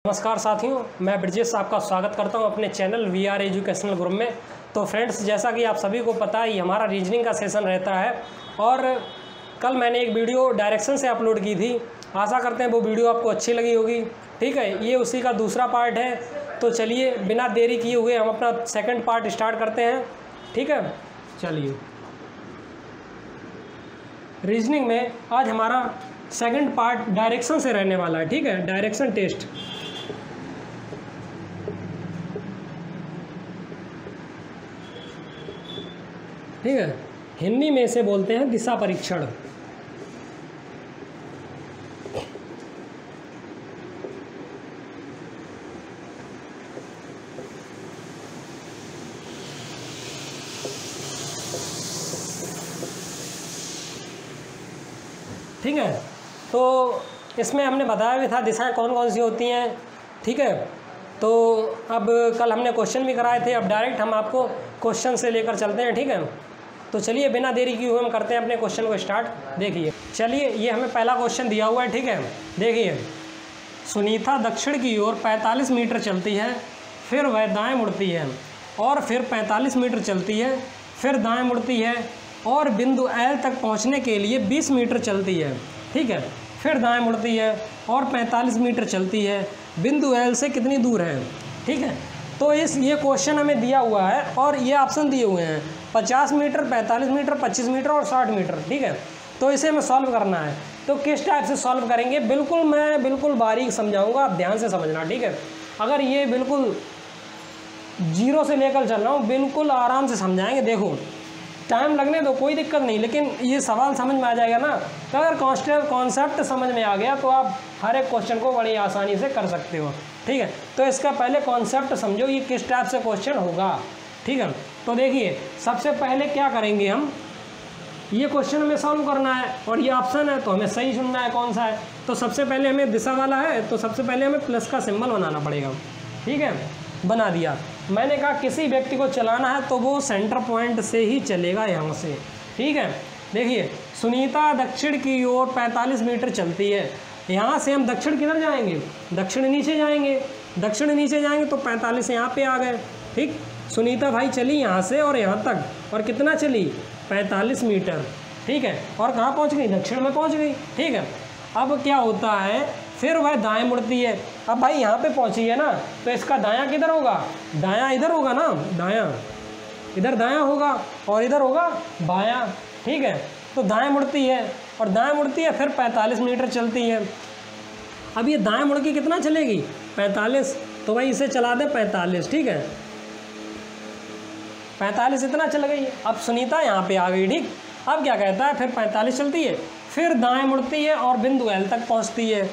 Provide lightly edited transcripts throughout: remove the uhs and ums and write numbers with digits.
नमस्कार साथियों, मैं ब्रजेश आपका स्वागत करता हूं अपने चैनल VR एजुकेशनल ग्रुप में। तो फ्रेंड्स, जैसा कि आप सभी को पता है, हमारा रीजनिंग का सेशन रहता है और कल मैंने एक वीडियो डायरेक्शन से अपलोड की थी। आशा करते हैं वो वीडियो आपको अच्छी लगी होगी। ठीक है, ये उसी का दूसरा पार्ट है। तो चलिए बिना देरी किए हुए हम अपना सेकेंड पार्ट स्टार्ट करते हैं। ठीक है, चलिए। रीजनिंग में आज हमारा सेकंड पार्ट डायरेक्शन से रहने वाला है। ठीक है, डायरेक्शन टेस्ट। ठीक है, हिंदी में इसे बोलते हैं दिशा परीक्षण। ठीक है, तो इसमें हमने बताया भी था दिशाएं कौन कौन सी होती हैं। ठीक है, तो अब कल हमने क्वेश्चन भी कराए थे, अब डायरेक्ट हम आपको क्वेश्चन से लेकर चलते हैं। ठीक है, तो चलिए बिना देरी किए हुए हम करते हैं अपने क्वेश्चन को स्टार्ट। देखिए, चलिए ये हमें पहला क्वेश्चन दिया हुआ है। ठीक है, देखिए, सुनीता दक्षिण की ओर 45 मीटर चलती है, फिर वह दाएं मुड़ती है और फिर 45 मीटर चलती है, फिर दाएं मुड़ती है और बिंदु एल तक पहुंचने के लिए 20 मीटर चलती है। ठीक है, फिर दाएं मुड़ती है और 45 मीटर चलती है। बिंदु एल से कितनी दूर है? ठीक है, तो ये क्वेश्चन हमें दिया हुआ है और ये ऑप्शन दिए हुए हैं 50 मीटर, 45 मीटर, 25 मीटर और 60 मीटर। ठीक है, तो इसे हमें सॉल्व करना है। तो किस टाइप से सॉल्व करेंगे, मैं बिल्कुल बारीक समझाऊंगा, आप ध्यान से समझना। ठीक है, अगर ये बिल्कुल जीरो से लेकर चल रहा हूँ, बिल्कुल आराम से समझाएंगे। देखो, टाइम लगने दो, कोई दिक्कत नहीं, लेकिन ये सवाल समझ में आ जाएगा ना। तो अगर कॉन्सेप्ट समझ में आ गया तो आप हर एक क्वेश्चन को बड़ी आसानी से कर सकते हो। ठीक है, तो इसका पहले कॉन्सेप्ट समझो, ये किस टाइप से क्वेश्चन होगा। ठीक है, तो देखिए, सबसे पहले क्या करेंगे हम, ये क्वेश्चन हमें सॉल्व करना है और ये ऑप्शन है तो हमें सही चुनना है कौन सा है। तो सबसे पहले हमें दिशा वाला है, तो सबसे पहले हमें प्लस का सिंबल बनाना पड़ेगा। ठीक है, बना दिया। मैंने कहा किसी व्यक्ति को चलाना है तो वो सेंटर पॉइंट से ही चलेगा, यहाँ से। ठीक है, देखिए, सुनीता दक्षिण की ओर 45 मीटर चलती है। यहाँ से हम दक्षिण किधर जाएंगे? दक्षिण नीचे जाएंगे। दक्षिण नीचे जाएंगे तो 45 यहाँ पे आ गए। ठीक, सुनीता भाई चली यहाँ से और यहाँ तक, और कितना चली? 45 मीटर। ठीक है, और कहाँ पहुँच गई? दक्षिण में पहुँच गई। ठीक है, अब क्या होता है, फिर वह दाएं मुड़ती है। अब भाई यहाँ पे पहुँची है ना, तो इसका दायां किधर होगा? दायां इधर होगा ना, दायां इधर दायां होगा और इधर होगा बायां। ठीक है, तो दाएं मुड़ती है और दाएं मुड़ती है, फिर 45 मीटर चलती है। अब ये दाएं मुड़ के कितना चलेगी? 45। तो भाई इसे चला दे 45। ठीक है, 45 इतना चल गई। अब सुनीता यहाँ पे आ गई। ठीक, अब क्या कहता है, फिर 45 चलती है, फिर दाएं मुड़ती है और बिंदु एल तक पहुँचती है।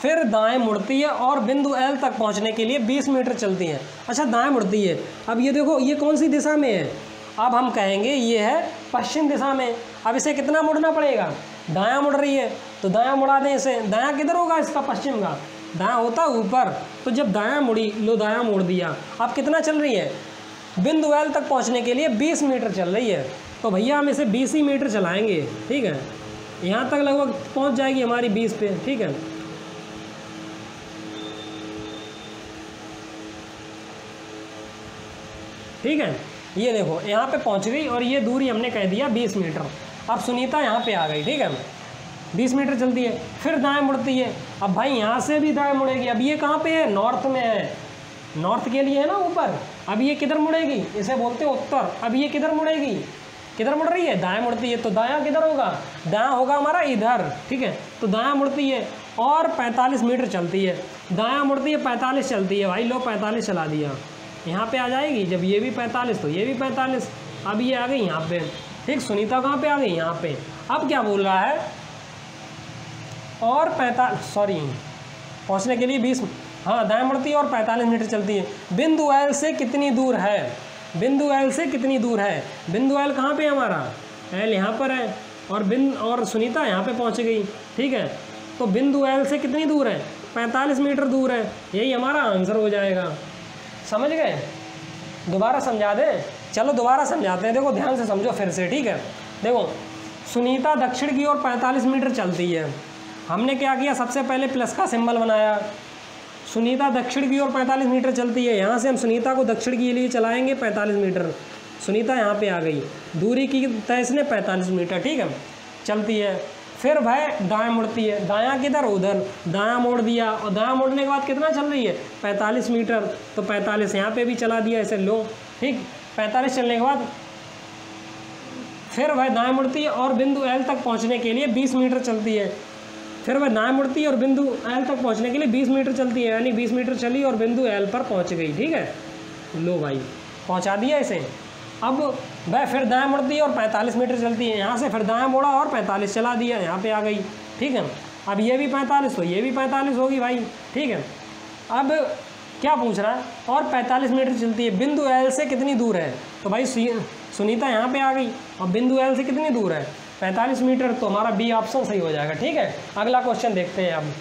फिर दाएं मुड़ती है और बिंदु एल तक पहुंचने के लिए 20 मीटर चलती है। अच्छा, दाएं मुड़ती है। अब ये देखो, ये कौन सी दिशा में है? अब हम कहेंगे ये है पश्चिम दिशा में। अब इसे कितना मुड़ना पड़ेगा? दायां मुड़ रही है तो दायां मुड़ा दें इसे। दायां किधर होगा इसका? पश्चिम का। दायां होता है ऊपर, तो जब दायां मुड़ी, लो दायां मोड़ दिया। अब कितना चल रही है? बिंदु एल तक पहुँचने के लिए 20 मीटर चल रही है। तो भैया हम इसे 20 ही मीटर चलाएँगे। ठीक है, यहाँ तक लगभग पहुँच जाएगी हमारी 20 पे। ठीक है, ठीक है, ये देखो यहाँ पे पहुँच गई और ये दूरी हमने कह दिया 20 मीटर। अब सुनीता यहाँ पे आ गई। ठीक है, 20 मीटर चलती है, फिर दाएं मुड़ती है। अब भाई यहाँ से भी दाएं मुड़ेगी। अब ये कहाँ पे है? नॉर्थ में है, नॉर्थ के लिए है ना ऊपर। अब ये किधर मुड़ेगी? इसे बोलते हैं उत्तर। अब ये किधर मुड़ेगी? किधर मुड़ रही है? दाएं मुड़ती है, तो दायां किधर होगा? दायां होगा हमारा इधर। ठीक है, तो दायां मुड़ती है और 45 मीटर चलती है। दायां मुड़ती है, 45 चलती है। भाई लो 45 चला दिया, यहाँ पे आ जाएगी। जब ये भी 45 तो ये भी 45। अब ये आ गई यहाँ पे। ठीक, सुनीता कहाँ पे आ गई? यहाँ पे। अब क्या बोल रहा है? और पहुँचने के लिए 20, हाँ, दाएं मुड़ती है और 45 मीटर चलती है। बिंदु एल से कितनी दूर है? बिंदु एल से कितनी दूर है? बिंदु एल कहाँ पे है हमारा? एल यहाँ पर है और सुनीता यहाँ पे पहुँच गई। ठीक है, तो बिंदु एल से कितनी दूर है? 45 मीटर दूर है। यही हमारा आंसर हो जाएगा। समझ गए? दोबारा समझा दें? चलो दोबारा समझाते हैं। देखो ध्यान से समझो फिर से। ठीक है, देखो, सुनीता दक्षिण की ओर 45 मीटर चलती है। हमने क्या किया, सबसे पहले प्लस का सिंबल बनाया। सुनीता दक्षिण की ओर 45 मीटर चलती है, यहाँ से हम सुनीता को दक्षिण के लिए चलाएंगे 45 मीटर। सुनीता यहाँ पे आ गई, दूरी की तय इसने 45 मीटर, ठीक है, चलती है। फिर भाई दाएं मुड़ती है, दायां किधर, उधर, दायां मोड़ दिया, और दायां मोड़ने के बाद कितना चल रही है, 45 मीटर। तो 45 यहाँ पे भी चला दिया ऐसे, लो, ठीक। 45 चलने के बाद फिर वह दाएं मुड़ती है और बिंदु एल तक पहुँचने के लिए 20 मीटर चलती है। फिर वह दाएं मुड़ती है और बिंदु एल तक पहुँचने के लिए 20 मीटर चलती है, यानी 20 मीटर चली और बिंदु एल पर पहुँच गई, ठीक है। लो भाई, पहुँचा दिया इसे। अब वह फिर दाएं मुड़ती है और 45 मीटर चलती है, यहाँ से फिर दाएं मोड़ा और 45 चला दिया, यहाँ पे आ गई, ठीक है। अब ये भी 45, तो ये भी 45 होगी भाई, ठीक है। अब क्या पूछ रहा है, और 45 मीटर चलती है, बिंदु एल से कितनी दूर है, तो भाई सुनीता यहाँ पे आ गई, और बिंदु एल से कितनी दूर है, 45 मीटर। तो हमारा बी ऑप्शन सही हो जाएगा, ठीक है। अगला क्वेश्चन देखते हैं अब।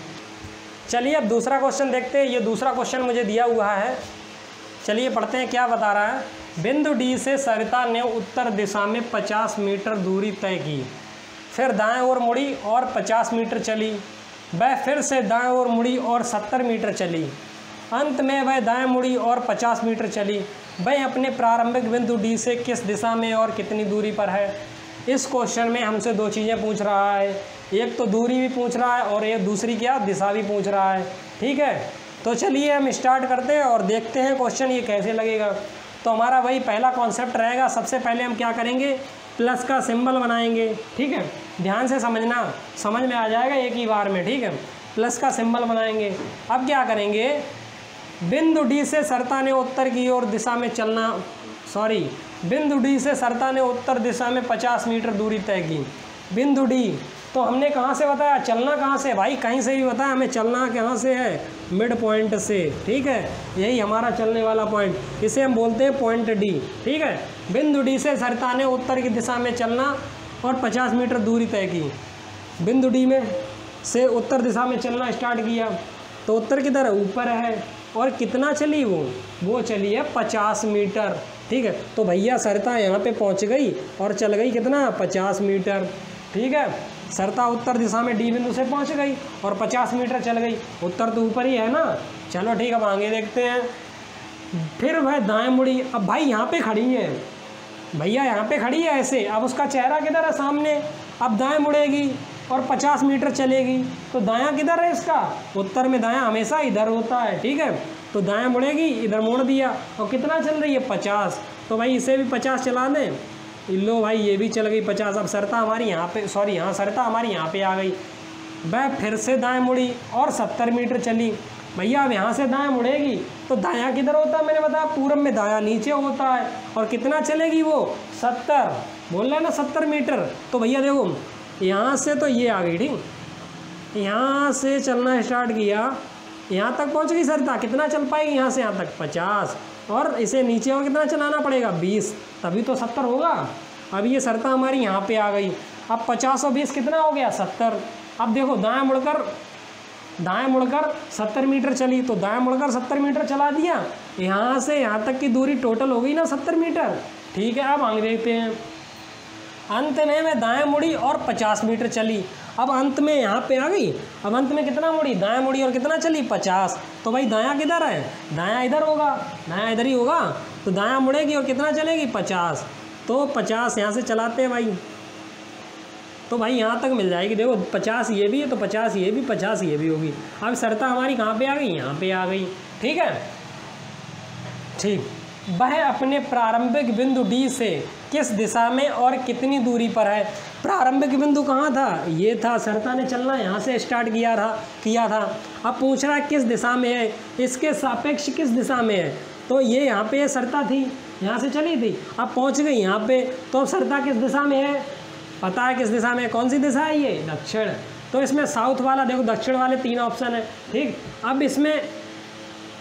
चलिए अब दूसरा क्वेश्चन देखते हैं। ये दूसरा क्वेश्चन मुझे दिया हुआ है, चलिए पढ़ते हैं क्या बता रहा है। बिंदु डी से सरिता ने उत्तर दिशा में 50 मीटर दूरी तय की, फिर दाएं ओर मुड़ी और 50 मीटर चली। वह फिर से दाएं ओर मुड़ी और 70 मीटर चली। अंत में वह दाएं मुड़ी और 50 मीटर चली। वह अपने प्रारंभिक बिंदु डी से किस दिशा में और कितनी दूरी पर है। इस क्वेश्चन में हमसे दो चीज़ें पूछ रहा है, एक तो दूरी भी पूछ रहा है और एक दूसरी क्या, दिशा भी पूछ रहा है, ठीक है। तो चलिए हम स्टार्ट करते हैं और देखते हैं क्वेश्चन ये कैसे लगेगा। तो हमारा वही पहला कॉन्सेप्ट रहेगा, सबसे पहले हम क्या करेंगे, प्लस का सिंबल बनाएंगे, ठीक है। ध्यान से समझना, समझ में आ जाएगा एक ही बार में, ठीक है। प्लस का सिंबल बनाएंगे। अब क्या करेंगे, बिंदु डी से सरिता ने उत्तर की ओर दिशा में चलना, बिंदु डी से सरिता ने उत्तर दिशा में 50 मीटर दूरी तय की। बिंदु डी, तो हमने कहाँ से बताया, चलना कहाँ से, भाई कहीं से भी बताया, हमें चलना कहाँ से है, मिड पॉइंट से, ठीक है। यही हमारा चलने वाला पॉइंट, इसे हम बोलते हैं पॉइंट डी, ठीक है। बिंदु डी से सरिता ने उत्तर की दिशा में चलना और 50 मीटर दूरी तय की। बिंदु डी में से उत्तर दिशा में चलना स्टार्ट किया, तो उत्तर किधर है, ऊपर है, और कितना चली वो चली है 50 मीटर, ठीक है। तो भैया सरिता यहाँ पे पहुँच गई और चल गई कितना, 50 मीटर, ठीक है। सरिता उत्तर दिशा में डी बिंदु से पहुँच गई और 50 मीटर चल गई, उत्तर तो ऊपर ही है ना। चलो ठीक है, अब आगे देखते हैं। फिर वह दाएं मुड़ी, अब भाई यहाँ पे खड़ी है, भैया यहाँ पे खड़ी है ऐसे, अब उसका चेहरा किधर है, सामने। अब दाएं मुड़ेगी और 50 मीटर चलेगी, तो दायां किधर है इसका, उत्तर में दायां हमेशा इधर होता है, ठीक है। तो दाएं मुड़ेगी, इधर मोड़ दिया, और कितना चल रही है, 50। तो भाई इसे भी 50 चला दें, लो भाई ये भी चल गई 50। अब सरिता हमारी यहाँ पे, यहाँ सरिता हमारी यहाँ पे आ गई। वह फिर से दाएं मुड़ी और 70 मीटर चली। भैया अब यहाँ से दाएं मुड़ेगी, तो दायां किधर होता है, मैंने बताया पूरब में दायां नीचे होता है, और कितना चलेगी वो, 70, बोल रहे ना 70 मीटर। तो भैया देखो यहाँ से तो ये आ गई, ठीक, यहाँ से चलना स्टार्ट किया, यहाँ तक पहुँच गई सरिता, कितना चल पाएगी यहाँ से यहाँ तक, 50, और इसे नीचे और कितना चलाना पड़ेगा, 20, तभी तो 70 होगा। अब ये सरिता हमारी यहाँ पे आ गई। अब 50 और 20 कितना हो गया, 70। अब देखो दाएं मुड़कर 70 मीटर चली, तो दाएं मुड़कर 70 मीटर चला दिया, यहाँ से यहाँ तक की दूरी टोटल हो गई ना 70 मीटर, ठीक है। अब आगे देखते हैं। अंत में मैं दाएं मुड़ी और 50 मीटर चली। अब अंत में यहाँ पे आ गई, अब अंत में कितना मुड़ी, दाएं मुड़ी और कितना चली, 50। तो भाई दायां किधर है, दायां इधर होगा, दायां इधर ही होगा, तो दायां मुड़ेगी और कितना चलेगी, 50। तो 50 यहाँ से चलाते हैं भाई, तो भाई यहाँ तक मिल जाएगी। देखो 50 ये भी है, तो 50 ये भी, 50 ये भी होगी। अब सरिता हमारी कहाँ पे आ गई, यहाँ पे आ गई, ठीक है, ठीक। वह अपने प्रारंभिक बिंदु डी से किस दिशा में और कितनी दूरी पर है। प्रारंभिक बिंदु कहाँ था, ये था, सरिता ने चलना यहाँ से स्टार्ट किया था। अब पूछ रहा है किस दिशा में है, इसके सापेक्ष किस दिशा में है। तो ये यहाँ पे सरिता थी, यहाँ से चली थी, अब पहुँच गई यहाँ पे, तो अब सरिता किस दिशा में है, पता है किस दिशा में, कौन सी दिशा है ये, दक्षिण। तो इसमें साउथ वाला देखो, दक्षिण वाले 3 ऑप्शन है, ठीक। अब इसमें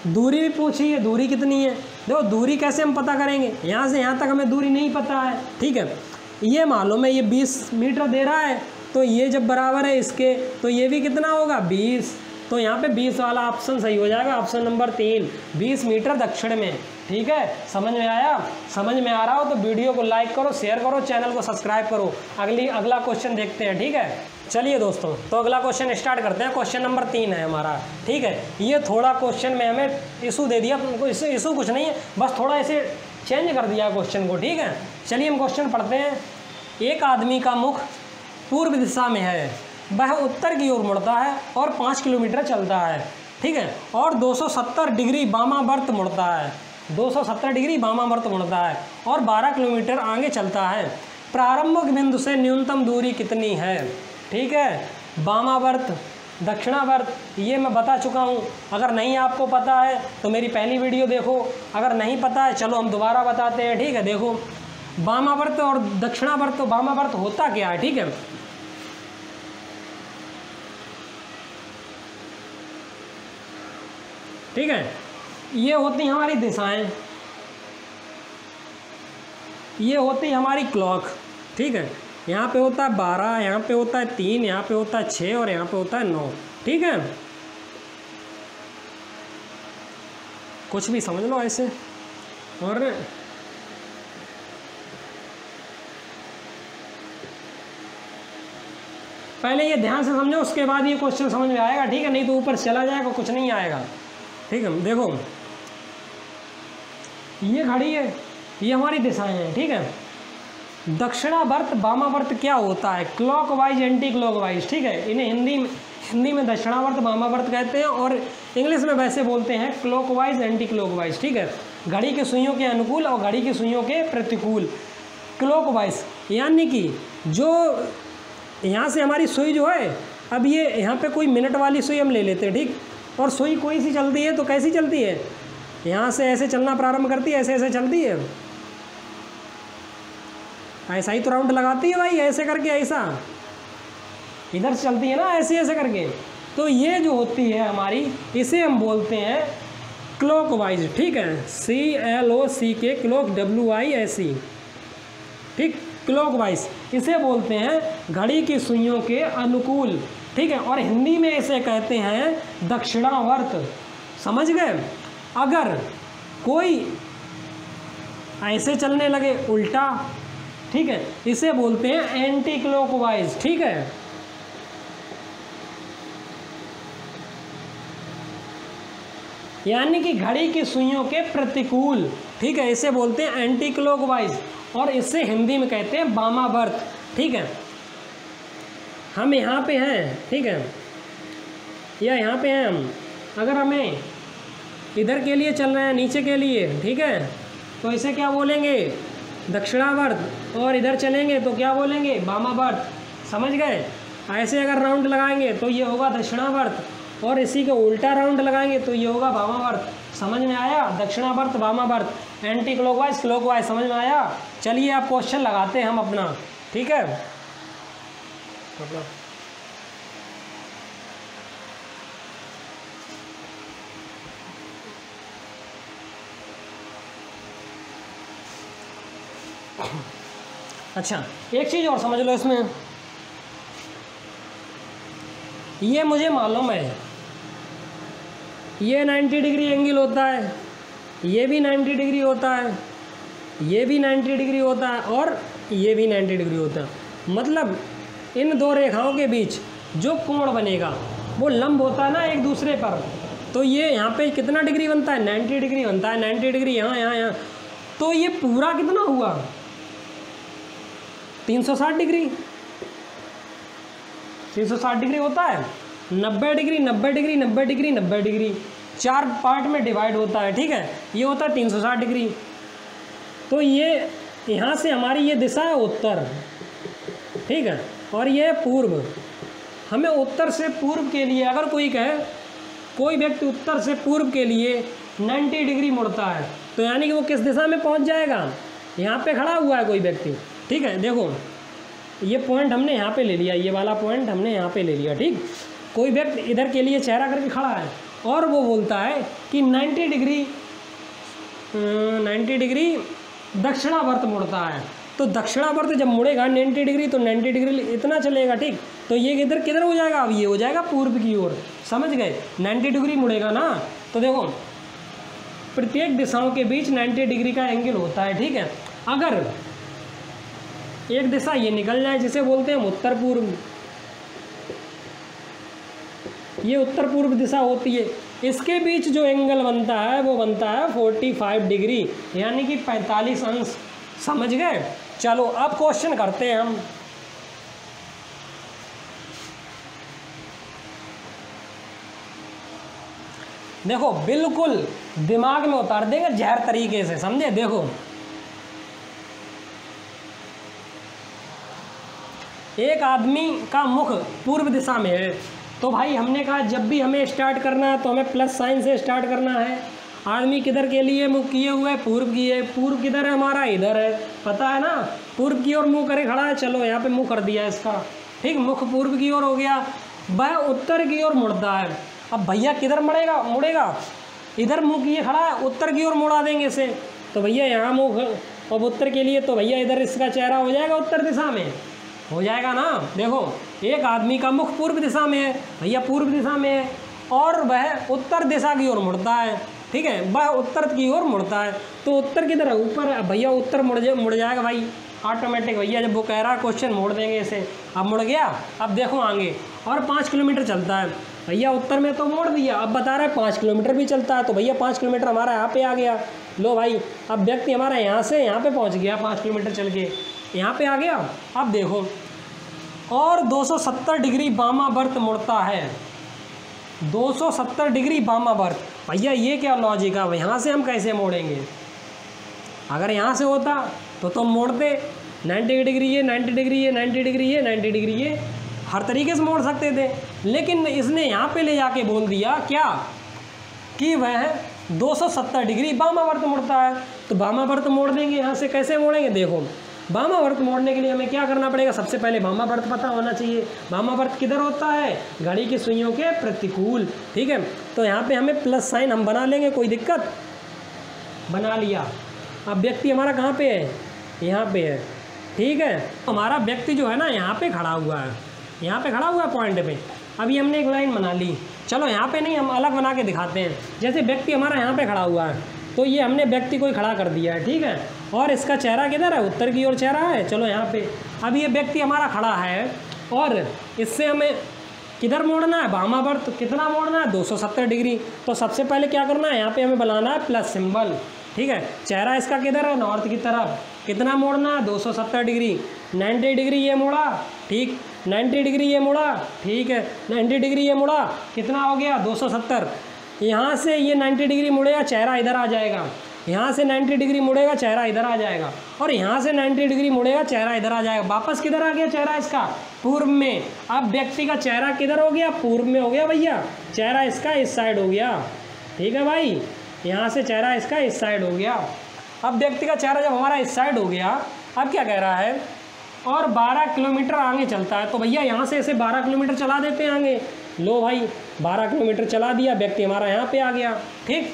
दूरी भी पूछी है, दूरी कितनी है। देखो दूरी कैसे हम पता करेंगे, यहाँ से यहाँ तक हमें दूरी नहीं पता है, ठीक है। ये मालूम है ये 20 मीटर दे रहा है, तो ये जब बराबर है इसके, तो ये भी कितना होगा, 20। तो यहाँ पे 20 वाला ऑप्शन सही हो जाएगा, ऑप्शन नंबर 3, 20 मीटर दक्षिण में, ठीक है। समझ में आया, समझ में आ रहा हो तो वीडियो को लाइक करो, शेयर करो, चैनल को सब्सक्राइब करो। अगला क्वेश्चन देखते हैं, ठीक है। चलिए दोस्तों, तो अगला क्वेश्चन स्टार्ट करते हैं। क्वेश्चन नंबर 3 है हमारा, ठीक है। ये थोड़ा क्वेश्चन में हमें इशू दे दिया, इशू कुछ नहीं है, बस थोड़ा इसे चेंज कर दिया क्वेश्चन को, ठीक है। चलिए हम क्वेश्चन पढ़ते हैं। एक आदमी का मुख पूर्व दिशा में है, वह उत्तर की ओर मुड़ता है और 5 किलोमीटर चलता है, ठीक है, और 270 डिग्री वामावर्त मुड़ता है, 270 डिग्री वामावर्त मुड़ता है और 12 किलोमीटर आगे चलता है। प्रारंभिक बिंदु से न्यूनतम दूरी कितनी है, ठीक है। वामावर्त, दक्षिणावर्त ये मैं बता चुका हूँ। अगर नहीं आपको पता है तो मेरी पहली वीडियो देखो, अगर नहीं पता है चलो हम दोबारा बताते हैं, ठीक है। देखो वामावर्त और दक्षिणावर्त, वामावर्त होता क्या है, ठीक है। ठीक है, ये होती हमारी दिशाएं, ये होती हमारी क्लॉक, ठीक है। यहाँ पे होता है 12, यहाँ पे होता है 3, यहाँ पे होता है 6 और यहाँ पे होता है 9, ठीक है। कुछ भी समझ लो ऐसे। और पहले ये ध्यान से समझो, उसके बाद ये क्वेश्चन समझ में आएगा, ठीक है। नहीं तो ऊपर चला जाएगा, कुछ नहीं आएगा, ठीक है। देखो ये घड़ी है, ये हमारी दिशाएं हैं, ठीक है। दक्षिणावर्त वामावर्त क्या होता है, क्लॉकवाइज एंटी क्लॉकवाइज, ठीक है। इन्हें हिंदी में दक्षिणावर्त वामावर्त कहते हैं और इंग्लिश में वैसे बोलते हैं क्लॉकवाइज एंटी क्लॉकवाइज, ठीक है। घड़ी की सुइयों के अनुकूल और घड़ी की सुइयों के प्रतिकूल। क्लॉकवाइज यानी कि जो यहाँ से हमारी सुई जो है, अब ये यहाँ पे कोई मिनट वाली सुई हम ले लेते हैं, ठीक। और सुई कोई सी चलती है तो कैसी चलती है, यहाँ से ऐसे चलना प्रारंभ करती है, ऐसे ऐसे चलती है, ऐसा ही तो राउंड लगाती है भाई, ऐसे करके, ऐसा इधर से चलती है ना, ऐसे ऐसे करके। तो ये जो होती है हमारी, इसे हम बोलते हैं क्लॉकवाइज, ठीक है। CLOCK, क्लॉक, WISE, ठीक, क्लॉकवाइज इसे बोलते हैं घड़ी की सुइयों के अनुकूल, ठीक है। और हिंदी में इसे कहते हैं दक्षिणावर्त, समझ गए। अगर कोई ऐसे चलने लगे उल्टा, ठीक है, इसे बोलते हैं एंटी क्लॉकवाइज, ठीक है। यानी कि घड़ी की सुइयों के प्रतिकूल, ठीक है, इसे बोलते हैं एंटी क्लॉकवाइज और इसे हिंदी में कहते हैं वामावर्त, ठीक है। हम यहाँ पे हैं, ठीक है, या यहाँ पे हैं हम, अगर हमें इधर के लिए चल रहे हैं, नीचे के लिए, ठीक है, तो इसे क्या बोलेंगे, दक्षिणावर्त। और इधर चलेंगे तो क्या बोलेंगे, वामावर्त, समझ गए। ऐसे अगर राउंड लगाएंगे तो ये होगा दक्षिणावर्त और इसी के उल्टा राउंड लगाएंगे तो ये होगा वामावर्त। समझ में आया, दक्षिणावर्त वामावर्त, एंटी क्लॉकवाइज क्लॉकवाइज, समझ में आया। चलिए आप क्वेश्चन लगाते हैं हम अपना, ठीक है। अच्छा, एक चीज़ और समझ लो इसमें, ये मुझे मालूम है ये 90 डिग्री एंगल होता है, ये भी 90 डिग्री होता है, ये भी 90 डिग्री होता है और ये भी 90 डिग्री होता है। मतलब इन दो रेखाओं के बीच जो कोण बनेगा वो लंब होता है ना एक दूसरे पर, तो ये यहाँ पे कितना डिग्री बनता है, 90 डिग्री बनता है। 90 डिग्री यहाँ यहाँ यहाँ, तो ये पूरा कितना हुआ, 360 डिग्री। 360 डिग्री होता है, 90 degree 90 degree 90 degree 90 degree, 4 part में डिवाइड होता है, ठीक है। ये होता है 360 डिग्री। तो ये यहाँ से हमारी ये दिशा है उत्तर, ठीक है, और ये पूर्व। हमें उत्तर से पूर्व के लिए अगर कोई कहे, कोई व्यक्ति उत्तर से पूर्व के लिए 90 डिग्री मुड़ता है तो यानी कि वो किस दिशा में पहुँच जाएगा, यहाँ पे खड़ा हुआ है कोई व्यक्ति, ठीक है। देखो ये पॉइंट हमने यहाँ पे ले लिया, ये वाला पॉइंट हमने यहाँ पे ले लिया, ठीक। कोई व्यक्ति इधर के लिए चेहरा करके खड़ा है और वो बोलता है कि 90 डिग्री दक्षिणावर्त मुड़ता है। तो दक्षिणावर्त जब मुड़ेगा 90 डिग्री तो 90 डिग्री इतना चलेगा, ठीक। तो ये इधर किधर हो जाएगा, अब ये हो जाएगा पूर्व की ओर, समझ गए। 90 डिग्री मुड़ेगा ना, तो देखो प्रत्येक दिशाओं के बीच 90 डिग्री का एंगल होता है, ठीक है। अगर एक दिशा ये निकल जाए जिसे बोलते हैं उत्तर पूर्व, ये उत्तर पूर्व दिशा होती है। इसके बीच जो एंगल बनता है वो बनता है 45 डिग्री, यानी कि 45 अंश। समझ गए? चलो अब क्वेश्चन करते हैं हम। देखो बिल्कुल दिमाग में उतार देंगे जहर तरीके से, समझे? देखो एक आदमी का मुख पूर्व दिशा में है, तो भाई हमने कहा जब भी हमें स्टार्ट करना है तो हमें प्लस साइन से स्टार्ट करना है। आदमी किधर के लिए मुँह किए हुए है? पूर्व की है। पूर्व किधर है हमारा? इधर है, पता है ना? पूर्व की ओर मुँह करे खड़ा है। चलो यहाँ पे मुँह कर दिया इसका, ठीक। मुख पूर्व की ओर हो गया, वह उत्तर की ओर मुड़ता है। अब भैया किधर मुड़ेगा? इधर मुँह किए खड़ा है, उत्तर की ओर मुड़ा देंगे इसे, तो भैया यहाँ मुँह अब उत्तर के लिए, तो भैया इधर इसका चेहरा हो जाएगा उत्तर दिशा में, हो जाएगा ना। देखो एक आदमी का मुख पूर्व दिशा में है, भैया पूर्व दिशा में है, और वह उत्तर दिशा की ओर मुड़ता है, ठीक है। वह उत्तर की ओर मुड़ता है, तो उत्तर किधर है? ऊपर। भैया उत्तर मुड़ जाएगा भाई ऑटोमेटिक। भैया जब वो कह रहा है क्वेश्चन मोड़ देंगे इसे। अब मुड़ गया। अब देखो आगे और 5 किलोमीटर चलता है, भैया उत्तर में तो मोड़ दिया, अब बता रहा है 5 किलोमीटर भी चलता है, तो भैया 5 किलोमीटर हमारा यहाँ पे आ गया। लो भाई अब व्यक्ति हमारा यहाँ से यहाँ पे पहुँच गया, 5 किलोमीटर चल के यहाँ पे आ गया। अब देखो और 270 डिग्री वामावर्त मुड़ता है, 270 डिग्री वामावर्त। भैया ये क्या लॉजिक है? यहाँ से हम कैसे मोड़ेंगे? अगर यहाँ से होता तो तुम मोड़ते 90 डिग्री ये, 90 डिग्री ये, 90 डिग्री ये, 90 डिग्री ये, हर तरीके से मोड़ सकते थे। लेकिन इसने यहाँ पे ले जाके बोल दिया क्या कि वह 270 डिग्री वामावर्त मुड़ता है, तो वामावर्त मोड़ देंगे। यहाँ से कैसे मोड़ेंगे? देखो वामावर्त मोड़ने के लिए हमें क्या करना पड़ेगा? सबसे पहले वामावर्त पता होना चाहिए। वामावर्त किधर होता है? घड़ी की सुइयों के प्रतिकूल, ठीक है। तो यहाँ पे हमें प्लस साइन हम बना लेंगे, कोई दिक्कत? बना लिया। अब व्यक्ति हमारा कहाँ पे है? यहाँ पे है, ठीक है। हमारा व्यक्ति जो है ना यहाँ पे खड़ा हुआ है, यहाँ पे खड़ा हुआ है पॉइंट पे। अभी हमने एक लाइन बना ली, चलो यहाँ पे नहीं हम अलग बना के दिखाते हैं। जैसे व्यक्ति हमारा यहाँ पे खड़ा हुआ है, तो ये हमने व्यक्ति को ही खड़ा कर दिया है, ठीक है। और इसका चेहरा किधर है? उत्तर की ओर चेहरा है। चलो यहाँ पे अब ये व्यक्ति हमारा खड़ा है और इससे हमें किधर मोड़ना है? वामावर्त। कितना मोड़ना है? 270 डिग्री। तो सबसे पहले क्या करना है? यहाँ पे हमें बनाना है प्लस सिंबल, ठीक है। चेहरा इसका किधर है? नॉर्थ की तरफ। कितना मोड़ना है? 270 डिग्री। 90 डिग्री ये मोड़ा, ठीक। 90 डिग्री ये मुड़ा, ठीक है। 90 डिग्री ये मुड़ा, कितना हो गया? 270। यहाँ से ये 90 डिग्री मुड़ेगा, चेहरा इधर आ जाएगा। यहाँ से 90 डिग्री मुड़ेगा, चेहरा इधर आ जाएगा। और यहाँ से 90 डिग्री मुड़ेगा, चेहरा इधर आ जाएगा। वापस किधर आ गया चेहरा इसका? पूर्व में। अब व्यक्ति का चेहरा किधर हो गया? पूर्व में हो गया भैया। चेहरा इसका इस साइड हो गया, ठीक है भाई। यहाँ से चेहरा इसका इस साइड हो गया। अब व्यक्ति का चेहरा जब हमारा इस साइड हो गया, अब क्या कह रहा है? और 12 किलोमीटर आगे चलता है, तो भैया यहाँ से इसे 12 किलोमीटर चला देते हैं आगे। लो भाई 12 किलोमीटर चला दिया, व्यक्ति हमारा यहाँ पे आ गया, ठीक।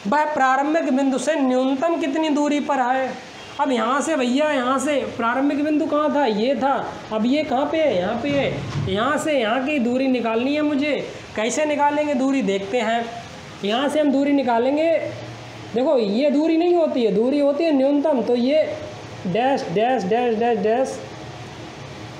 वह प्रारंभिक बिंदु से न्यूनतम कितनी दूरी पर है? अब यहाँ से भैया, यहाँ से प्रारंभिक बिंदु कहाँ था? ये था। अब ये कहाँ पे है? यहाँ पे है। यहाँ से यहाँ की दूरी निकालनी है मुझे। कैसे निकालेंगे दूरी? देखते हैं। यहाँ से हम दूरी निकालेंगे। देखो ये दूरी नहीं होती है, दूरी होती है न्यूनतम। तो ये dash dash dash dash dash,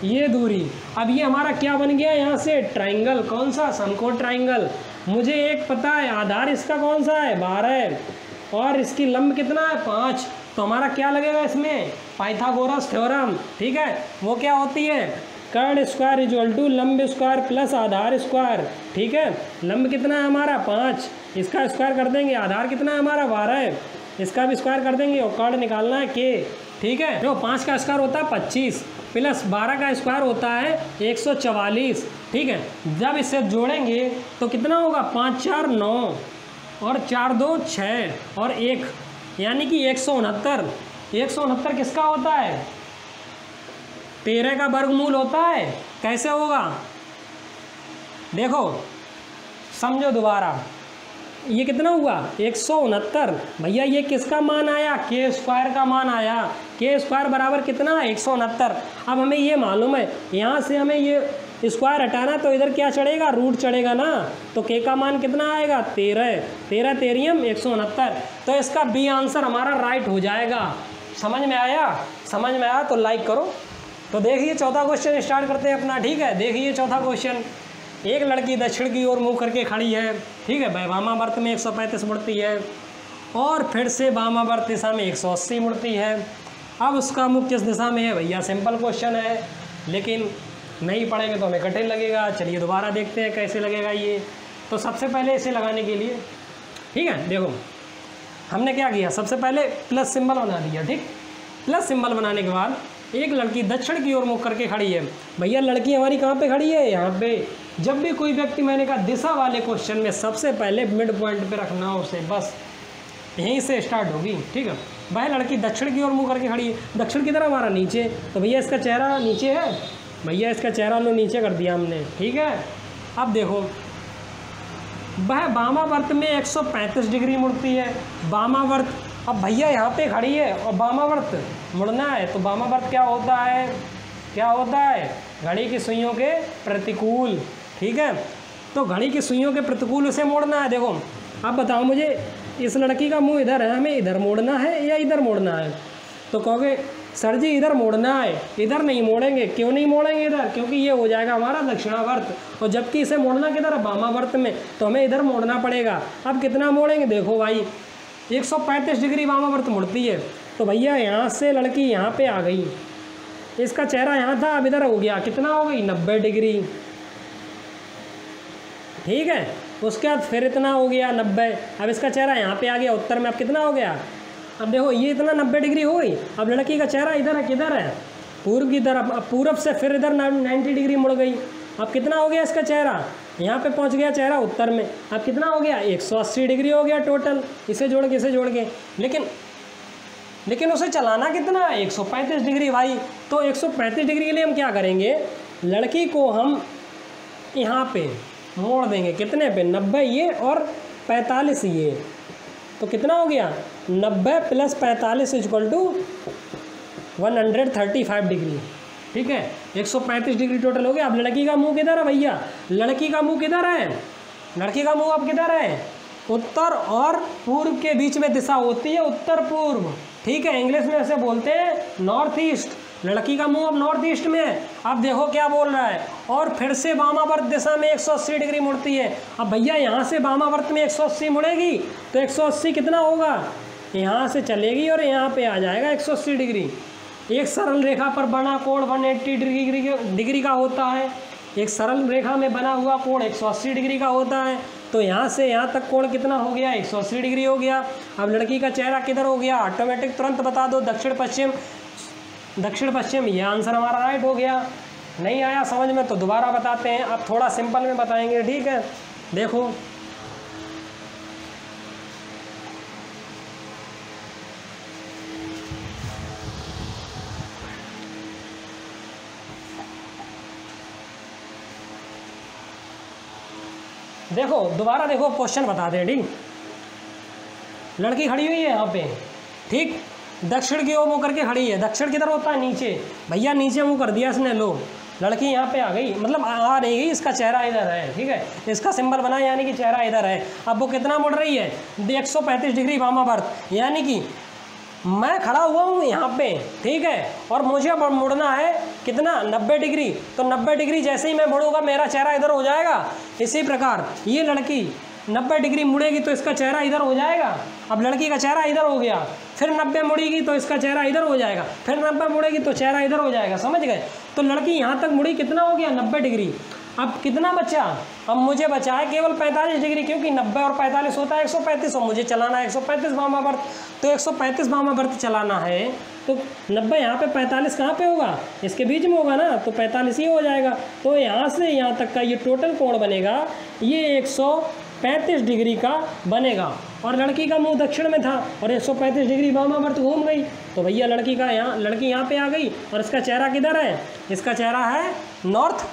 ये दूरी। अब ये हमारा क्या बन गया? यहाँ से ट्राइंगल। कौन सा? समकोण ट्राइंगल। मुझे एक पता है, आधार इसका कौन सा है? 12, और इसकी लंब कितना है? 5। तो हमारा क्या लगेगा इसमें? पाइथागोरस थ्योरम, ठीक है। वो क्या होती है? कर्ण स्क्वायर इक्वल टू लंब स्क्वायर प्लस आधार स्क्वायर, ठीक है। लंब कितना है हमारा? 5, इसका स्क्वायर कर देंगे। आधार कितना है हमारा? 12, इसका भी स्क्वायर कर देंगे। और कर्ण निकालना है के, ठीक है। जो 5 का स्क्वायर होता है 25 प्लस 12 का स्क्वायर होता है 144, ठीक है। जब इसे जोड़ेंगे तो कितना होगा? 5 4 9 और 4 2 6 और 1, यानी कि 169। 169 किसका होता है? 13 का वर्गमूल होता है। कैसे होगा? देखो समझो दोबारा, ये कितना हुआ? 169। भैया ये किसका मान आया? के स्क्वायर का मान आया। के स्क्वायर बराबर कितना है? 169। अब हमें ये मालूम है, यहाँ से हमें ये स्क्वायर हटाना, तो इधर क्या चढ़ेगा? रूट चढ़ेगा ना। तो के का मान कितना आएगा? 13। 13 तेरियम 169। तो इसका बी आंसर हमारा राइट हो जाएगा। समझ में आया? समझ में आया तो लाइक करो। तो देखिए चौथा क्वेश्चन स्टार्ट करते हैं अपना, ठीक है। देखिए चौथा क्वेश्चन, एक लड़की दक्षिण की ओर मुँह करके खड़ी है, ठीक है, वामावर्त में 135 मुड़ती है और फिर से वामावर्त दिशा में 180 मुड़ती है। अब उसका मुख किस दिशा में है भैया? सिंपल क्वेश्चन है, लेकिन नहीं पढ़ेंगे तो हमें कठिन लगेगा। चलिए दोबारा देखते हैं कैसे लगेगा ये। तो सबसे पहले इसे लगाने के लिए, ठीक है, देखो हमने क्या किया, सबसे पहले प्लस सिंबल बना दिया, ठीक। प्लस सिंबल बनाने के बाद एक लड़की दक्षिण की ओर मुख करके खड़ी है। भैया लड़की हमारी कहाँ पे खड़ी है? यहाँ पे। जब भी कोई व्यक्ति, मैंने कहा दिशा वाले क्वेश्चन में सबसे पहले मिड पॉइंट पे रखना हो उसे, बस यहीं से स्टार्ट होगी, ठीक है। वह लड़की दक्षिण की ओर मुँह करके खड़ी है, दक्षिण की तरफ हमारा नीचे, तो भैया इसका चेहरा नीचे है, भैया इसका चेहरा लो नीचे कर दिया हमने, ठीक है। अब देखो वह वामावर्त में 135 डिग्री मुड़ती है, वामावर्त। अब भैया यहाँ पे खड़ी है और वामावर्त मुड़ना है, तो वामावर्त क्या होता है? क्या होता है? घड़ी की सुइयों के प्रतिकूल, ठीक है। तो घड़ी की सुइयों के प्रतिकूल उसे मोड़ना है। देखो अब बताओ मुझे, इस लड़की का मुंह इधर है, हमें इधर मोड़ना है या इधर मोड़ना है? तो कहोगे सर जी इधर मोड़ना है, इधर नहीं मोड़ेंगे। क्यों नहीं मोड़ेंगे इधर? क्योंकि ये हो जाएगा हमारा दक्षिणावर्त, और जबकि इसे मोड़ना किधर है? वामावर्त में, तो हमें इधर मोड़ना पड़ेगा। अब कितना मोड़ेंगे? देखो भाई 135 डिग्री वामावर्त मुड़ती है, तो भैया यहाँ से लड़की यहाँ पे आ गई, इसका चेहरा यहाँ था, अब इधर हो गया, कितना हो गई? 90 डिग्री, ठीक है। उसके बाद फिर इतना हो गया 90, अब इसका चेहरा यहाँ पे आ गया उत्तर में, अब कितना हो गया? अब देखो ये इतना 90 डिग्री हो गई। अब लड़की का चेहरा इधर है, किधर है? पूर्व की तरफ। अब पूर्व से फिर इधर 90 डिग्री मुड़ गई, अब कितना हो गया इसका चेहरा? यहाँ पे पहुँच गया चेहरा उत्तर में, अब कितना हो गया? 180 डिग्री हो गया टोटल, इसे जोड़ के। लेकिन उसे चलाना कितना है? 135 डिग्री भाई। तो 135 डिग्री के लिए हम क्या करेंगे? लड़की को हम यहाँ पे मोड़ देंगे, कितने पे? 90 ये और 45 ये, तो कितना हो गया? 90 + 45 = 135 डिग्री, ठीक है। 135 डिग्री टोटल हो गया। अब लड़की का मुंह किधर है भैया? लड़की का मुंह किधर है? लड़की का मुंह अब किधर है? उत्तर और पूर्व के बीच में दिशा होती है, उत्तर पूर्व, ठीक है। इंग्लिश में ऐसे बोलते हैं नॉर्थ ईस्ट। लड़की का मुंह अब नॉर्थ ईस्ट में है। अब देखो क्या बोल रहा है, और फिर से वामावर्त दिशा में 180 डिग्री मुड़ती है। अब भैया यहाँ से वामावर्त में 180 मुड़ेगी, तो 180 कितना होगा? यहाँ से चलेगी और यहाँ पे आ जाएगा 180 डिग्री। एक सरल रेखा पर बना कोण 180 डिग्री का होता है। एक सरल रेखा में बना हुआ कोण 180 डिग्री का होता है। तो यहाँ से यहाँ तक कोण कितना हो गया? 180 डिग्री हो गया। अब लड़की का चेहरा किधर हो गया? ऑटोमेटिक तुरंत बता दो, दक्षिण पश्चिम। ये आंसर हमारा राइट हो गया। नहीं आया समझ में तो दोबारा बताते हैं, अब थोड़ा सिंपल में बताएंगे, ठीक है। देखो दोबारा देखो क्वेश्चन बता दें, ठीक। लड़की खड़ी हुई है यहाँ पे, ठीक, दक्षिण की ओर मुँह करके खड़ी है। दक्षिण किधर होता है? नीचे। भैया नीचे मुँह कर दिया इसने, लो लड़की यहाँ पे आ गई, मतलब आ रही है, इसका चेहरा इधर है, ठीक है। इसका सिंबल बना यानी कि चेहरा इधर है। अब वो कितना मुड़ रही है? 135 डिग्री वामावर्त, यानी कि मैं खड़ा हुआ हूँ यहाँ पे, ठीक है, और मुझे अब मुड़ना है कितना? 90 डिग्री। तो 90 डिग्री जैसे ही मैं मुड़ूंगा मेरा चेहरा इधर हो जाएगा। इसी प्रकार ये लड़की 90 डिग्री मुड़ेगी तो इसका चेहरा इधर हो जाएगा। अब लड़की का चेहरा इधर हो गया, फिर 90 मुड़ेगी तो इसका चेहरा इधर हो जाएगा, फिर 90 मुड़ेगी तो चेहरा इधर हो जाएगा, समझ गए। तो लड़की यहाँ तक मुड़ी, कितना हो गया? 90 डिग्री। अब कितना बचा? अब मुझे बचा है केवल 45 डिग्री, क्योंकि 90 और 45 होता है 135, और मुझे चलाना है 135 वामावर्त। तो 135 वामावर्त चलाना है, तो 90 यहाँ पे, 45 कहाँ पे होगा? इसके बीच में होगा ना, तो 45 ही हो जाएगा। तो यहाँ से यहाँ तक का ये टोटल कोण बनेगा, ये 135 डिग्री का बनेगा। और लड़की का मुंह दक्षिण में था और 135 डिग्री वामावर्त घूम गई, तो भैया लड़की यहाँ पे आ गई, और इसका चेहरा किधर है? इसका चेहरा है नॉर्थ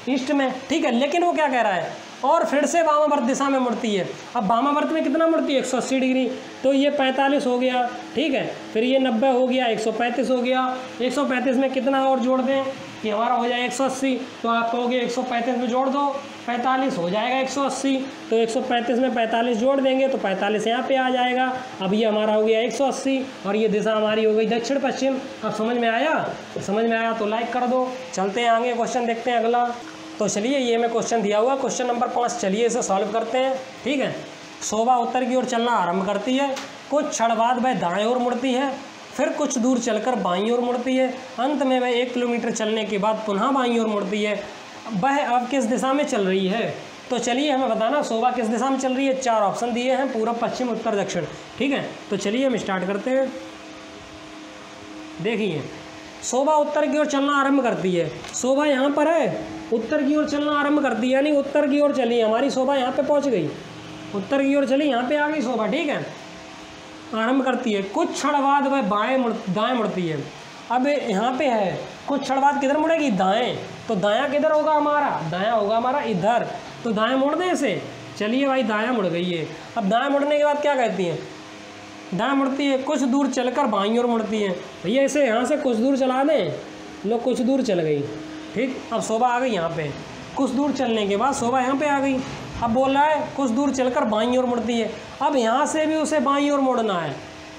ईस्ट में, ठीक है। लेकिन वो क्या कह रहा है? और फिर से वामावर्त दिशा में मुड़ती है। अब वामावर्त में कितना मुड़ती है? 180 डिग्री। तो ये 45 हो गया, ठीक है, फिर ये 90 हो गया, 135 हो गया। 135 में कितना और जोड़ दें कि हमारा हो जाए 180। तो आप कहोगे 135 में जोड़ दो, 45 हो जाएगा 180। तो 135 में 45 जोड़ देंगे तो 45 यहाँ पे आ जाएगा। अब ये हमारा हो गया 180, और ये दिशा हमारी हो गई दक्षिण पश्चिम। अब समझ में आया? समझ में आया तो लाइक कर दो। चलते हैं आगे, क्वेश्चन देखते हैं अगला। तो चलिए ये हमें क्वेश्चन दिया हुआ, क्वेश्चन नंबर 5, चलिए इसे सॉल्व करते हैं। ठीक है, शोभा उत्तर की ओर चलना आरंभ करती है, कुछ क्षण बाद वह दाएं ओर मुड़ती है, फिर कुछ दूर चलकर बाईं ओर मुड़ती है, अंत में वह 1 किलोमीटर चलने के बाद पुनः बाईं ओर मुड़ती है। वह अब किस दिशा में चल रही है? तो चलिए हमें बताना शोभा किस दिशा में चल रही है। 4 ऑप्शन दिए हैं, पूर्व, पश्चिम, उत्तर, दक्षिण। ठीक है, तो चलिए हम स्टार्ट करते हैं। देखिए शोभा उत्तर की ओर चलना आरंभ करती है, शोभा यहाँ पर है, उत्तर की ओर चलना आरंभ करती है, यानी उत्तर की ओर चली, हमारी शोभा यहाँ पे पहुँच गई, उत्तर की ओर चली, यहाँ पे आ गई शोभा। ठीक है, आरंभ करती है, कुछ क्षण बाद वह दाएं मुड़ती है। अब यहाँ पे है, कुछ क्षण बाद किधर मुड़ेगी? दाएं। तो दायां किधर होगा हमारा? दायां होगा हमारा इधर, तो दाएं मोड़ दें इसे। चलिए भाई दायां मुड़ गई है। अब दाएं मुड़ने के बाद क्या कहती हैं? दाएं मुड़ती है, कुछ दूर चलकर बाईं ओर मुड़ती है। भैया इसे यहाँ से कुछ दूर चला दें, लो कुछ दूर चल गई। ठीक, अब शोभा आ गई यहाँ पे, कुछ दूर चलने के बाद शोभा यहाँ पे आ गई। अब बोल रहा है कुछ दूर चलकर बाईं ओर मुड़ती है। अब यहाँ से भी उसे बाईं ओर मुड़ना है।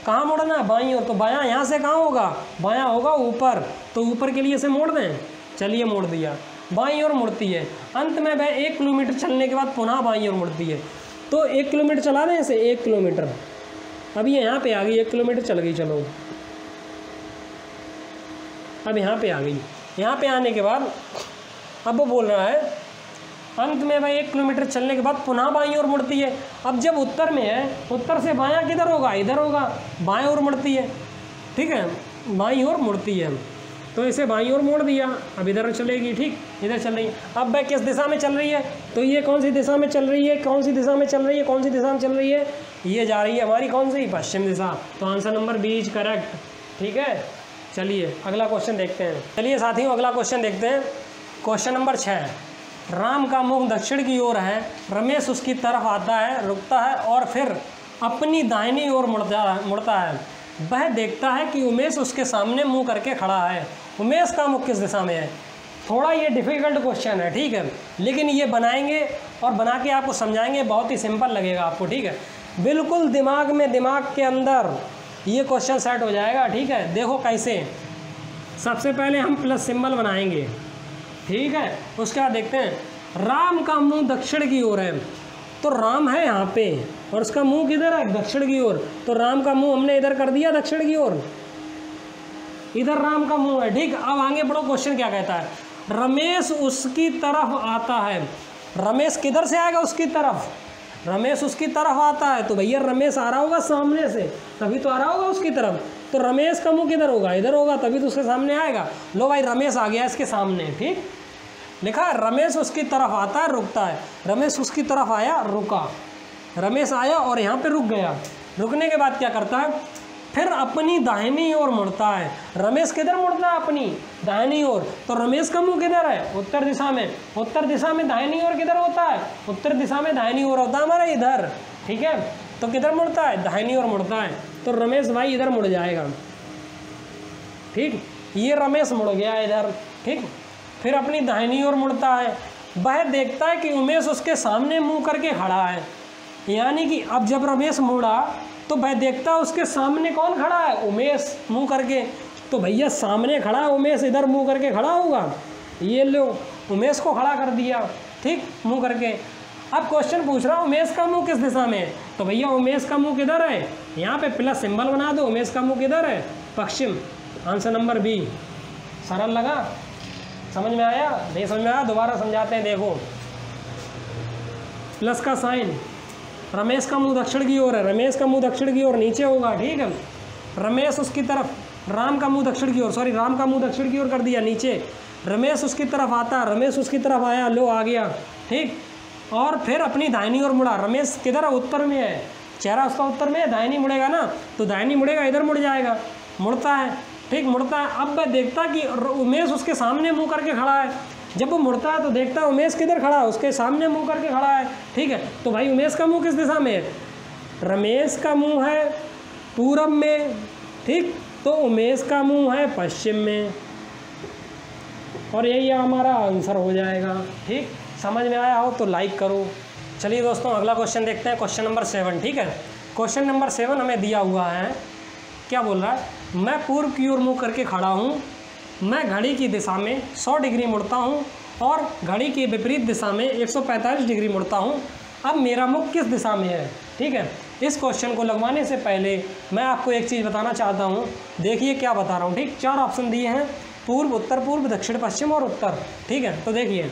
कहाँ मुड़ना है? बाईं ओर। तो बायां यहाँ से कहाँ होगा? बायां होगा ऊपर, तो ऊपर के लिए इसे मोड़ दें। चलिए मोड़ दिया, बाईं ओर मुड़ती है, अंत में वह 1 किलोमीटर चलने के बाद पुनः बाईं ओर मुड़ती है। तो 1 किलोमीटर चला दें इसे, 1 किलोमीटर। अब ये यहाँ पे आ गई, 1 किलोमीटर चल गई। चलो अब यहाँ पे आ गई, यहाँ पे आने के बाद अब वो बोल रहा है अंत में वह 1 किलोमीटर चलने के बाद पुनः बाईं ओर मुड़ती है। अब जब उत्तर में है, उत्तर से बायां किधर होगा? इधर होगा, बाएं ओर मुड़ती है। ठीक है, बाईं ओर मुड़ती है, तो इसे बाईं ओर मोड़ दिया। अब इधर चलेगी, ठीक, इधर चल रही है। अब वह किस दिशा में चल रही है? तो ये कौन सी दिशा में चल रही है? कौन सी दिशा में चल रही है? कौन सी दिशा में चल रही है? ये जा रही है हमारी कौन सी? पश्चिम दिशा। तो answer number B is correct. ठीक है, चलिए अगला क्वेश्चन देखते हैं। चलिए साथियों अगला क्वेश्चन देखते हैं। क्वेश्चन नंबर 6, राम का मुख दक्षिण की ओर है, रमेश उसकी तरफ आता है, रुकता है और फिर अपनी दाहिनी ओर मुड़ता है। वह देखता है कि उमेश उसके सामने मुंह करके खड़ा है। उमेश का मुख किस दिशा में है? थोड़ा ये डिफ़िकल्ट क्वेश्चन है, ठीक है, लेकिन ये बनाएंगे और बना के आपको समझाएंगे, बहुत ही सिंपल लगेगा आपको। ठीक है, बिल्कुल दिमाग के अंदर ये क्वेश्चन सेट हो जाएगा। ठीक है, देखो कैसे। सबसे पहले हम प्लस सिंबल बनाएंगे, ठीक है, उसके बाद देखते हैं। राम का मुंह दक्षिण की ओर है, तो राम है यहाँ पे और उसका मुंह किधर है? दक्षिण की ओर। तो राम का मुंह हमने इधर कर दिया दक्षिण की ओर, इधर राम का मुंह है। ठीक, अब आगे बढ़ो, क्वेश्चन क्या कहता है? रमेश उसकी तरफ आता है। रमेश किधर से आएगा? उसकी तरफ। रमेश उसकी तरफ आता है, तो भैया रमेश आ रहा होगा सामने से, तभी तो आ रहा होगा उसकी तरफ। तो रमेश का मुंह किधर होगा? इधर होगा, तभी तो उसके सामने आएगा। लो भाई रमेश आ गया इसके सामने। ठीक, लिखा है रमेश उसकी तरफ आता है, रुकता है। रमेश उसकी तरफ आया, रुका। रमेश आया और यहाँ पे रुक गया। रुकने के बाद क्या करता है? फिर अपनी दाहिनी ओर मुड़ता है। रमेश किधर मुड़ता है? अपनी दाहिनी ओर। तो रमेश का मुंह किधर है? उत्तर दिशा में। उत्तर दिशा में दाहिनी ओर किधर होता है? उत्तर दिशा में दाहिनी ओर होता है हमारा इधर। ठीक है, तो किधर मुड़ता है? दाहिनी ओर मुड़ता है। तो रमेश भाई इधर मुड़ जाएगा। ठीक, ये रमेश मुड़ गया इधर। ठीक, फिर अपनी दाहिनी ओर मुड़ता है। वह देखता है कि उमेश उसके सामने मुंह करके खड़ा है, यानी कि अब जब रमेश मुड़ा तो वह देखता है उसके सामने कौन खड़ा है? उमेश मुंह करके। तो भैया सामने खड़ा है उमेश, इधर मुंह करके खड़ा होगा। ये लो उमेश को खड़ा कर दिया, ठीक, मुंह करके। अब क्वेश्चन पूछ रहा हूँ उमेश का मुंह किस दिशा में है? तो भैया उमेश का मुंह किधर है? यहाँ पे प्लस सिंबल बना दो। उमेश का मुंह किधर है? पश्चिम। Answer number B. सरल लगा? समझ में आया? नहीं समझ में आया? दोबारा समझाते हैं, देखो प्लस का साइन। रमेश का मुंह दक्षिण की ओर है, रमेश का मुंह दक्षिण की ओर नीचे होगा। ठीक है, रमेश उसकी तरफ, राम का मुंह दक्षिण की ओर, सॉरी राम का मुंह दक्षिण की ओर कर दिया नीचे। रमेश उसकी तरफ आता, रमेश उसकी तरफ आया, लो आ गया। ठीक, और फिर अपनी दाहिनी ओर मुड़ा। रमेश किधर है? उत्तर में है, चेहरा उसका उत्तर में है, दाहिनी मुड़ेगा ना, तो दाहिनी मुड़ेगा, इधर मुड़ जाएगा। मुड़ता है, ठीक, मुड़ता है। अब मैं देखता कि उमेश उसके सामने मुंह करके खड़ा है। जब वो मुड़ता है तो देखता है उमेश किधर खड़ा है? उसके सामने मुंह करके खड़ा है। ठीक है, तो भाई उमेश का मुंह किस दिशा में है? रमेश का मुंह है पूरब में, ठीक, तो उमेश का मुंह है पश्चिम में, और यही हमारा आंसर हो जाएगा। ठीक, समझ में आया हो तो लाइक करो। चलिए दोस्तों अगला क्वेश्चन देखते हैं, क्वेश्चन नंबर 7। ठीक है, क्वेश्चन नंबर 7 हमें दिया हुआ है, क्या बोल रहा है? मैं पूर्व की ओर मुँह करके खड़ा हूँ, मैं घड़ी की दिशा में 100 डिग्री मुड़ता हूँ और घड़ी की विपरीत दिशा में 145 डिग्री मुड़ता हूँ। अब मेरा मुख किस दिशा में है? ठीक है, इस क्वेश्चन को लगवाने से पहले मैं आपको एक चीज़ बताना चाहता हूँ। देखिए क्या बता रहा हूँ। ठीक, 4 ऑप्शन दिए हैं, पूर्व, उत्तर पूर्व, दक्षिण पश्चिम और उत्तर। ठीक है, तो देखिए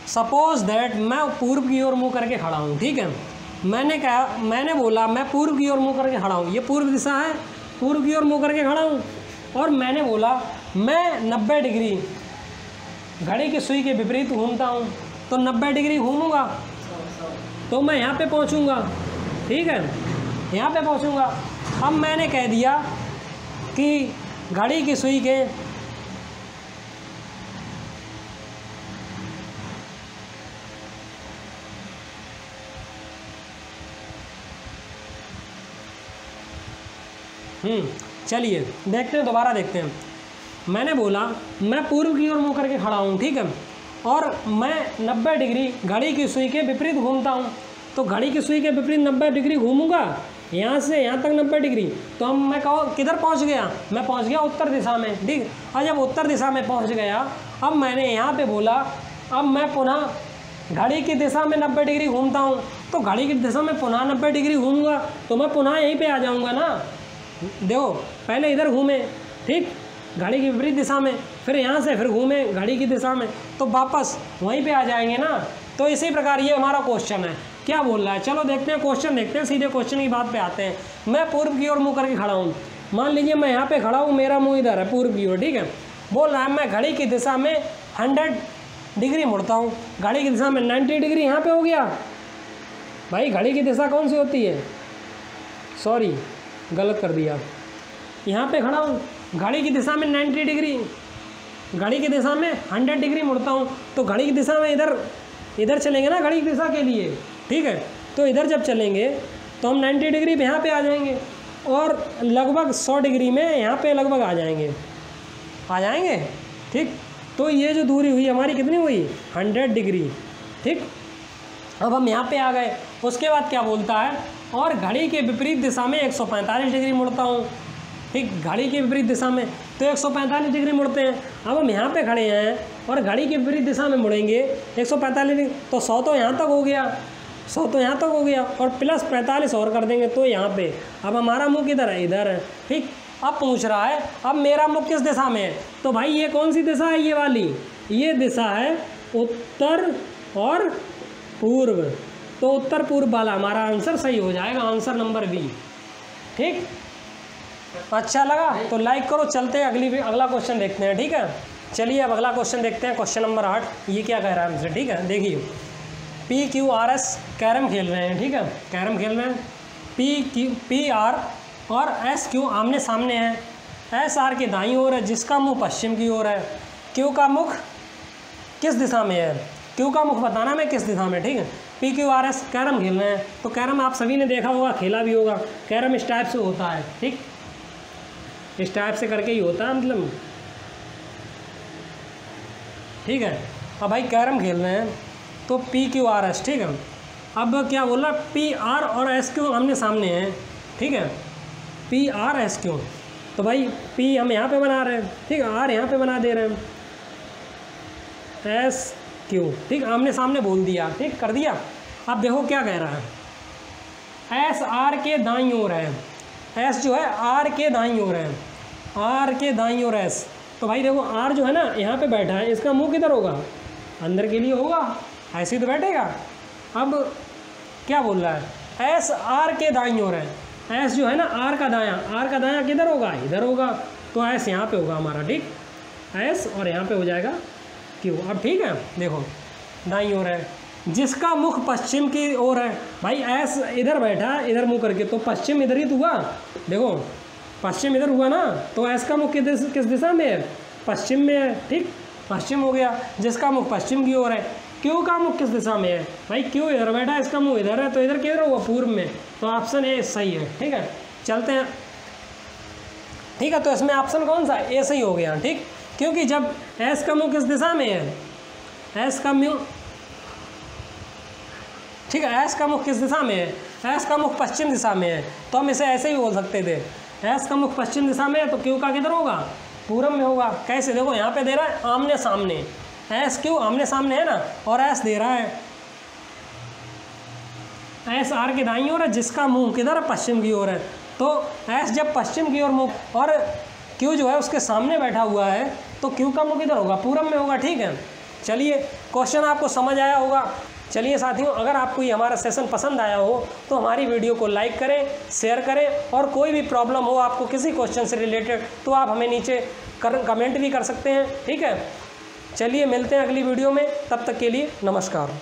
सपोज दैट मैं पूर्व की ओर मुँह करके खड़ा हूँ। ठीक है, मैंने बोला मैं पूर्व की ओर मुँह करके खड़ा हूँ, ये पूर्व दिशा है, पूर्व की ओर मुँह करके खड़ा हूँ। और मैंने बोला मैं 90 डिग्री घड़ी की सुई के विपरीत घूमता हूँ, तो 90 डिग्री घूमूंगा तो मैं यहाँ पे पहुँचूँगा। ठीक है, यहाँ पे पहुँचूँगा। अब मैंने कह दिया कि घड़ी की सुई के चलिए देखते हैं, दोबारा देखते हैं। मैंने बोला मैं पूर्व की ओर मुँह करके खड़ा हूँ। ठीक है, और मैं 90 डिग्री घड़ी की सुई के विपरीत घूमता हूँ, तो घड़ी की सुई के विपरीत 90 डिग्री घूमूंगा, यहाँ से यहाँ तक 90 डिग्री। तो अब मैं किधर पहुँच गया? मैं पहुँच गया उत्तर दिशा में। ठीक, और जब उत्तर दिशा में पहुँच गया, अब मैंने यहाँ पे बोला अब मैं पुनः घड़ी की दिशा में 90 डिग्री घूमता हूँ, तो घड़ी की दिशा में पुनः 90 डिग्री घूमूंगा, तो मैं पुनः यहीं पे आ जाऊँगा ना। देखो पहले इधर घूमे, ठीक, घड़ी की विपरीत दिशा में, फिर यहाँ से फिर घूमे घड़ी की दिशा में, तो वापस वहीं पे आ जाएंगे ना। तो इसी प्रकार ये हमारा क्वेश्चन है, क्या बोल रहा है। चलो देखते हैं क्वेश्चन, देखते हैं, सीधे क्वेश्चन की बात पे आते हैं। मैं पूर्व की ओर मुँह करके खड़ा हूँ, मान लीजिए मैं यहाँ पे खड़ा हूँ, मेरा मुँह इधर है पूर्व की ओर। ठीक है, बोल रहा है मैं घड़ी की दिशा में 100 डिग्री मुड़ता हूँ, घड़ी की दिशा में 90 डिग्री यहाँ पे हो गया। भाई घड़ी की दिशा कौन सी होती है? सॉरी गलत कर दिया, यहाँ पे खड़ा हूँ, घड़ी की दिशा में 90 डिग्री, घड़ी की दिशा में 100 डिग्री मुड़ता हूँ, तो घड़ी की दिशा में इधर चलेंगे ना घड़ी की दिशा के लिए। ठीक है, तो इधर जब चलेंगे तो हम 90 डिग्री यहाँ पे आ जाएंगे, और लगभग 100 डिग्री में यहाँ पे लगभग आ जाएंगे। ठीक, तो ये जो दूरी हुई हमारी कितनी हुई? 100 डिग्री। ठीक, अब हम यहाँ पे आ गए। उसके बाद क्या बोलता है, और घड़ी के विपरीत दिशा में 145 डिग्री मुड़ता हूँ। ठीक, घड़ी के विपरीत दिशा में तो 145 डिग्री मुड़ते हैं। अब हम यहाँ पे खड़े हैं और घड़ी के विपरीत दिशा में मुड़ेंगे 145 डिग्री, तो 100 तो यहाँ तक हो गया, 100 तो यहाँ तक हो गया, और प्लस 45 और कर देंगे तो यहाँ पे। अब हमारा मुँह किधर है? इधर है। ठीक, अब पूछ रहा है अब मेरा मुँह किस दिशा में है? तो भाई ये कौन सी दिशा है? ये वाली, ये दिशा है उत्तर और पूर्व, तो उत्तर पूर्व वाला हमारा आंसर सही हो जाएगा, आंसर नंबर बी। ठीक, अच्छा लगा तो लाइक करो। चलते हैं अगला क्वेश्चन देखते हैं। ठीक है, चलिए अब अगला क्वेश्चन देखते हैं, क्वेश्चन नंबर 8। ये क्या कह रहा है हमसे? ठीक है, देखिए PQRS कैरम खेल रहे हैं। ठीक है, कैरम खेल रहे हैं। PR और SQ आमने सामने हैं। SR के दाईं ओर है, जिसका मुँह पश्चिम की ओर है। Q का मुख किस दिशा में है? Q का मुख बताना मैं किस दिशा में। ठीक है, PQRS कैरम खेल रहे हैं, तो कैरम आप सभी ने देखा होगा, खेला भी होगा। कैरम इस टाइप से होता है। ठीक, इस टाइप से करके ही होता है, मतलब। ठीक है, अब भाई कैरम खेल रहे हैं तो PQRS। ठीक है, अब क्या बोला, PR और SQ आमने सामने हैं। ठीक है, PR SQ, तो भाई P हम यहाँ पे बना रहे हैं, ठीक है, R यहाँ पे बना दे रहे हैं, SQ। ठीक, आमने सामने बोल दिया, ठीक कर दिया। अब देखो क्या कह रहा है, S R के दाईं ओर है, S जो है R के दाईं ओर है, R के दाईं ओर S। तो भाई देखो R जो है ना यहाँ पे बैठा है, इसका मुंह किधर होगा? अंदर के लिए होगा, ऐसे ही तो बैठेगा। अब क्या बोल रहा है, S R के दाईं ओर है, S जो है ना R का दायां किधर होगा? इधर होगा, तो S यहाँ पे होगा हमारा। ठीक, S और यहाँ पे हो जाएगा Q। अब ठीक है, देखो दाईं ओर है, जिसका मुख पश्चिम की ओर है। भाई S इधर बैठा है, इधर मुँह करके, तो पश्चिम इधर ही तो हुआ। देखो पश्चिम इधर हुआ ना, तो S का मुख किस दिशा में है? पश्चिम में है। ठीक, पश्चिम हो गया, जिसका मुख पश्चिम की ओर है। Q का मुख किस दिशा में है? भाई Q इधर बैठा है, इसका मुंह इधर है, तो इधर किधर होगा? पूर्व में, तो ऑप्शन ए सही है। ठीक है, चलते हैं। ठीक है, तो इसमें ऑप्शन कौन सा? ए सही हो गया। ठीक, क्योंकि जब S का मुंह किस दिशा में है, S का मुंह, ठीक है, एस का मुख किस दिशा में है, एस का मुख पश्चिम दिशा में है, तो हम इसे ऐसे भी बोल सकते थे, एस का मुख पश्चिम दिशा में है तो क्यू का किधर होगा, पूरब में होगा। कैसे, देखो यहाँ पे दे रहा है आमने सामने, एस क्यू आमने सामने है ना, और एस दे रहा है एस आर के दाईं ओर है, जिसका मुंह किधर है, पश्चिम की ओर है। तो एस जब पश्चिम की ओर मुंह और क्यू जो है उसके सामने बैठा हुआ है, तो क्यू का मुंह किधर होगा, पूरब में होगा। ठीक है, चलिए क्वेश्चन आपको समझ आया होगा। चलिए साथियों, अगर आपको ये हमारा सेशन पसंद आया हो तो हमारी वीडियो को लाइक करें, शेयर करें, और कोई भी प्रॉब्लम हो आपको किसी क्वेश्चन से रिलेटेड तो आप हमें नीचे कमेंट भी कर सकते हैं। ठीक है, चलिए मिलते हैं अगली वीडियो में, तब तक के लिए नमस्कार।